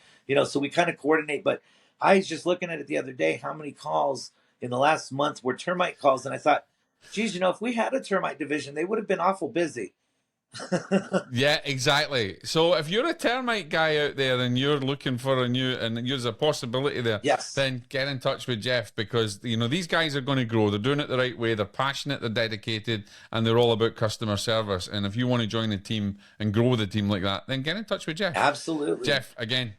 B: so we kind of coordinate. But I was just looking at it the other day, how many calls in the last month were termite calls. And I thought, geez, if we had a termite division, they would have been awful busy.
A: Yeah, exactly. So if you're a termite guy out there and you're looking for and there's a possibility there,
B: yes,
A: then get in touch with Jeff, because these guys are going to grow. They're doing it the right way. They're passionate, they're dedicated, and they're all about customer service. And if you want to join the team and grow the team like that, then get in touch with Jeff.
B: Absolutely.
A: Jeff, again,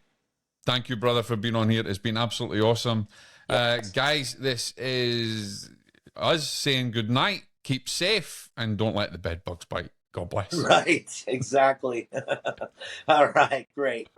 A: thank you, brother, for being on here. It's been absolutely awesome. Yes. Guys, this is us saying good night, keep safe, and don't let the bed bugs bite. God bless.
B: Right, exactly. All right, great.